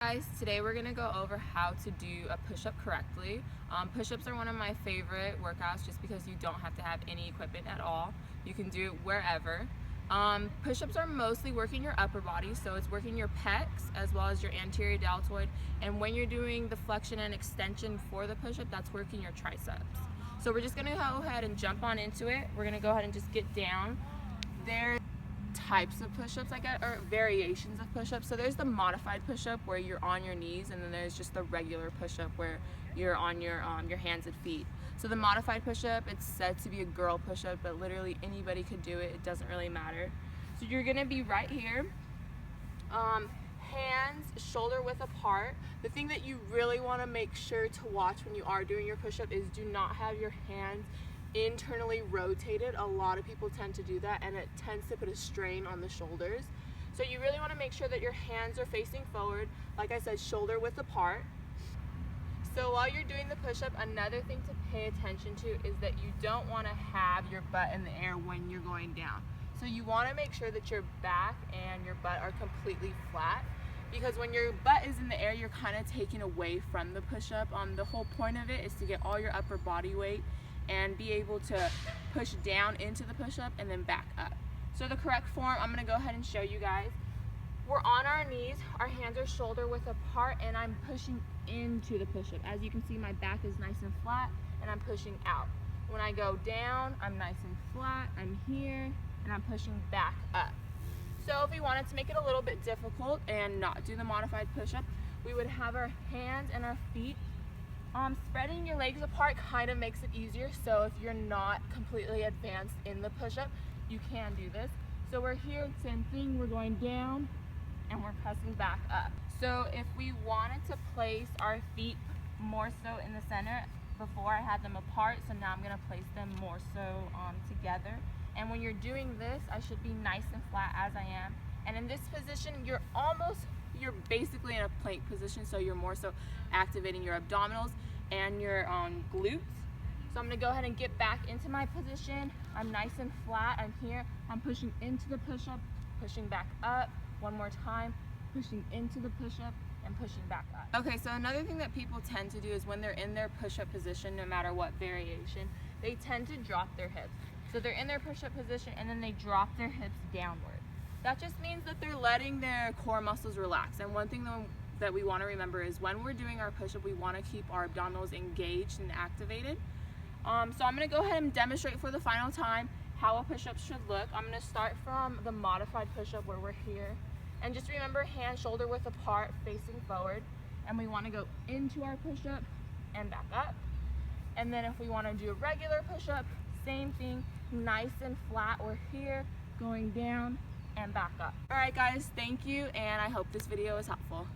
Guys, today we're going to go over how to do a push-up correctly. Push-ups are one of my favorite workouts just because you don't have to have any equipment at all. You can do it wherever. Push-ups are mostly working your upper body, so it's working your pecs as well as your anterior deltoid, and when you're doing the flexion and extension for the push-up, that's working your triceps. So we're just going to go ahead and jump on into it. We're going to go ahead and just get down. There's types of push-ups or variations of push-ups. So there's the modified push-up where you're on your knees, and then there's just the regular push-up where you're on your hands and feet. So the modified push-up, it's said to be a girl push-up, but literally anybody could do it. It doesn't really matter. So you're gonna be right here, hands shoulder width apart. The thing that you really want to make sure to watch when you are doing your push-up is do not have your hands internally rotated. A lot of people tend to do that, and it tends to put a strain on the shoulders. So you really want to make sure that your hands are facing forward, like I said, shoulder width apart. So while you're doing the push-up, another thing to pay attention to is that you don't want to have your butt in the air when you're going down. So you want to make sure that your back and your butt are completely flat, because when your butt is in the air, you're kind of taking away from the push-up. The whole point of it is to get all your upper body weight and be able to push down into the push-up and then back up. So the correct form, I'm gonna go ahead and show you guys. We're on our knees, our hands are shoulder width apart, and I'm pushing into the push-up. As you can see, my back is nice and flat, and I'm pushing out. When I go down, I'm nice and flat, I'm here, and I'm pushing back up. So if we wanted to make it a little bit difficult and not do the modified push-up, we would have our hands and our feet. Spreading your legs apart kind of makes it easier, so if you're not completely advanced in the push-up, you can do this. So we're here, same thing, we're going down and we're pressing back up. So if we wanted to place our feet more so in the center, before I had them apart, so now I'm going to place them more so together. And when you're doing this, I should be nice and flat as I am. And in this position, you're basically in a plank position, so you're more so activating your abdominals and your glutes. So I'm gonna go ahead and get back into my position. I'm nice and flat, I'm here, I'm pushing into the push-up, pushing back up, one more time, pushing into the push-up and pushing back up. Okay, so another thing that people tend to do is when they're in their push-up position, no matter what variation, they tend to drop their hips. So they're in their push-up position and then they drop their hips downward. That just means that they're letting their core muscles relax. And one thing that we want to remember is when we're doing our push-up, we want to keep our abdominals engaged and activated. So I'm going to go ahead and demonstrate for the final time how a push-up should look. I'm going to start from the modified push-up where we're here. And just remember, hands shoulder width apart, facing forward. And we want to go into our push-up and back up. And then if we want to do a regular push-up, same thing, nice and flat. We're here, going down and back up. Alright guys, thank you, and I hope this video is helpful.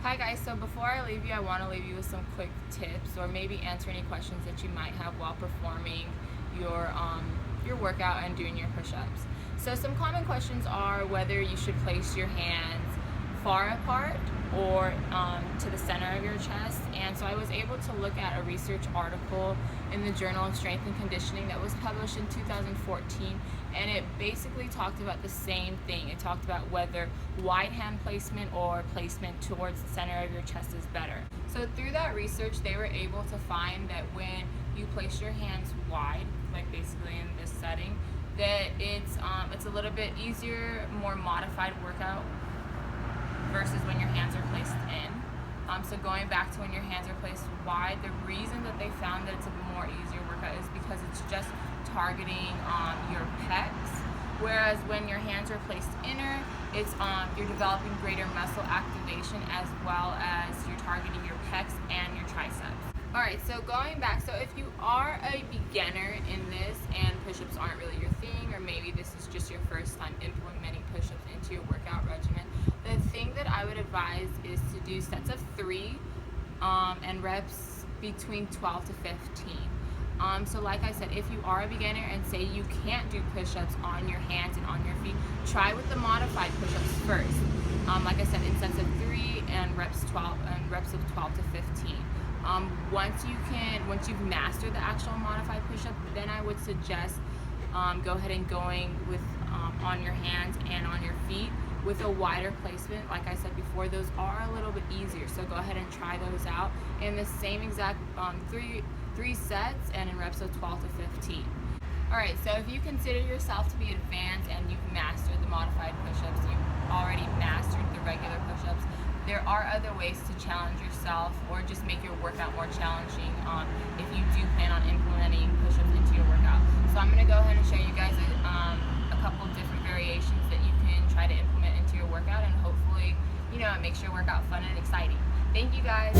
Hi guys, so before I leave you, I want to leave you with some quick tips, or maybe answer any questions that you might have while performing your workout and doing your push-ups. So some common questions are whether you should place your hands far apart or to the center of your chest. And so I was able to look at a research article in the Journal of Strength and Conditioning that was published in 2014, and it basically talked about the same thing. It talked about whether wide hand placement or placement towards the center of your chest is better. So through that research, they were able to find that when you place your hands wide, like basically in this setting, that it's a little bit easier, more modified workout versus when your hands are placed in. So going back to when your hands are placed wide, the reason that they found that it's a more easier workout is because it's just targeting your pecs, whereas when your hands are placed inner, it's you're developing greater muscle activation as well as you're targeting your pecs and your triceps. Alright, so going back, so if you are a beginner in this and push-ups aren't really your thing, or maybe this is just your first time implementing push-ups into your workout regimen, the thing that I would advise is to do sets of 3 and reps between 12 to 15. So like I said, if you are a beginner and say you can't do push-ups on your hands and on your feet, try with the modified push-ups first. like I said, in sets of 3 and reps of 12 to 15. Once you've mastered the actual modified push-up, then I would suggest go ahead and going with on your hands and on your feet with a wider placement. Like I said before, those are a little bit easier, so go ahead and try those out in the same exact three sets and in reps of 12 to 15. Alright, so if you consider yourself to be advanced and you've mastered the modified push-ups, you've already mastered the regular push-ups, there are other ways to challenge yourself or just make your workout more challenging if you do plan on implementing push-ups into your workout. So I'm going to go ahead and show you guys a couple different variations that you can try to implement into your workout, and hopefully, it makes your workout fun and exciting. Thank you guys.